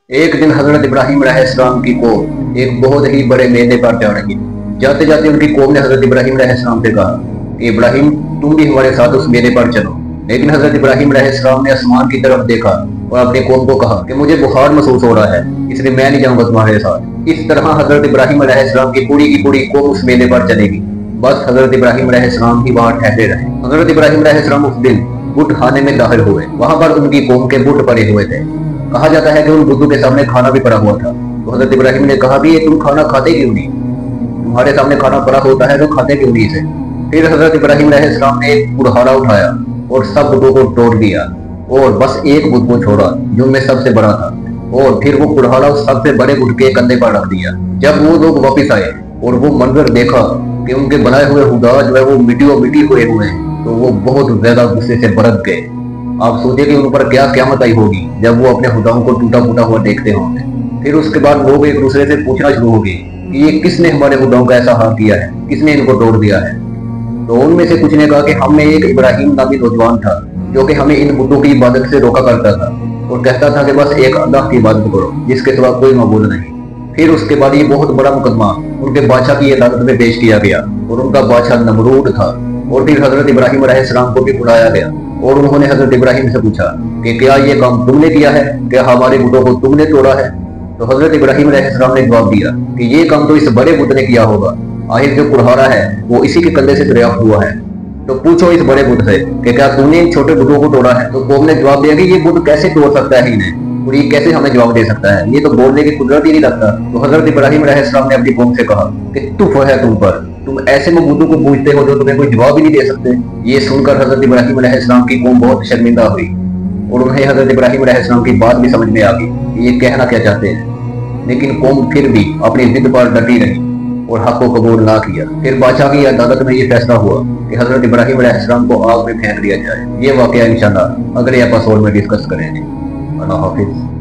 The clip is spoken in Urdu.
ایک دن حضرت ابراہیم علیہ السلام کی قوم ایک بہت ہی بڑے میدے پر جا رہی جاتے جاتے ان کی قوم نے حضرت ابراہیم علیہ السلام سے کہا کہ ابراہیم تم بھی ہمارے ساتھ اس میدے پر چلو۔ لیکن حضرت ابراہیم علیہ السلام نے آسمان کی طرف دیکھا اور اپنی قوم کو کہا کہ مجھے بخار محسوس ہو رہا ہے، اس لیے میں نہیں جاؤں گا تمہارے ساتھ۔ اس طرح حضرت ابراہیم علیہ السلام کی پوری قوم اس میدے پر چلے گی۔ بس حضرت ابراہیم علیہ السلام ہی وہاں ٹھہرے رہے۔ حضرت ابراہیم علیہ السلام اس دن بت خانے میں داخل ہوئے۔ وہاں پر ان کی قوم کے بت پڑے ہوئے تھے۔ کہا جاتا ہے کہ ان بتوں کے سامنے کھانا بھی پڑا ہوا تھا۔ تو حضرت ابراہیم نے کہا بھی یہ تم کھانا کھاتے کیوں نہیں؟ تمہارے سامنے کھانا پڑا ہوتا ہے تو کھاتے کیوں نہیں اسے؟ پھر حضرت ابراہیم علیہ السلام نے ایک کڑہاڑا اٹھایا اور سب بتوں کو توڑ دیا اور بس ایک بت کو چھوڑا جو ان میں سب سے بڑا تھا، اور پھر وہ کڑہاڑا اس سب سے بڑے بت کے کندھے پر رکھ دیا۔ جب وہ لوگ واپس آئے اور وہ منظر دیکھا کہ ان کے بنائے ہوئے خدا جو ہے وہ مٹی ہوئے ہیں، تو وہ بہت زیادہ غصے سے برک گئے۔ آپ سوچیں کہ ان پر کیا قیامت آئی ہوگی جب وہ اپنے خداؤں کو ٹوٹا پھوٹا ہوا دیکھتے ہوں گے۔ پھر اس کے بعد لوگ ایک دوسرے سے پوچھنا شروع ہو گئے کہ یہ کس نے ہمارے خداؤں کا ایسا حال کیا ہے، کس نے ان کو توڑ دیا ہے؟ تو ان میں سے کچھ نے کہا کہ ہم میں ایک ابراہیم نامی نوجوان تھا جو کہ ہمیں ان بتوں کی عبادت سے روکا کرتا تھا اور کہتا تھا کہ بس ایک اللہ کی عبادت کرو جس کے سوا کوئی معبود نہیں۔ پھر اس کے بعد یہ بہت بڑا مقدمہ ان کے بادشاہ کی عدالت میں پیش کیا گیا اور ان کا بادشاہ نمرود تھا۔ اور پھر حضرت ابراہیم علیہ السلام کو بھی بلایا گیا اور انہوں نے حضرت ابراہیم سے پوچھا کہ کیا یہ کام تم نے کیا ہے، کیا ہمارے بتوں کو تم نے توڑا ہے؟ تو حضرت ابراہیم علیہ السلام نے جواب دیا کہ یہ کام تو اس بڑے بت نے کیا ہوگا، آخر جو کڑہاڑا ہے وہ اسی کے کندھے سے دریافت ہوا ہے۔ تو پوچھو اس بڑے بت سے کہ کیا تم نے ان چھوٹے بتوں کو توڑا ہے؟ تو قوم نے جواب دیا کہ یہ بت کیسے توڑ سکتا ہے انہیں، اور یہ کیسے ہمیں جواب دے سکتا ہے، یہ تو بولنے کی قدرت ہی نہیں رکھتا۔ تو حضرت ابراہیم علیہ السلام نے اپنی قوم سے کہا کہ تف ہے تم پر، تم ایسے معبودوں کو پوچھتے ہو جو تمہیں کوئی جواب ہی نہیں دے سکتے۔ یہ سن کر حضرت ابراہیم علیہ السلام کی قوم بہت شرمندہ ہوئی اور انہیں حضرت ابراہیم علیہ السلام کی بات بھی سمجھ میں آ گئی کہ یہ کہنا کیا چاہتے ہیں، لیکن قوم پھر بھی اپنی ضد پر ڈٹی رہی اور حق کو قبول نہ کیا۔ پھر بادشاہ کی عدالت میں یہ فیصلہ ہوا کہ حضرت ابراہیم علیہ السلام کو آگ میں پھینک دیا جائے۔ یہ واقعہ انشاءاللہ اگلے ایپیسوڈ میں ڈسکس کریں گے۔ اللہ حافظ۔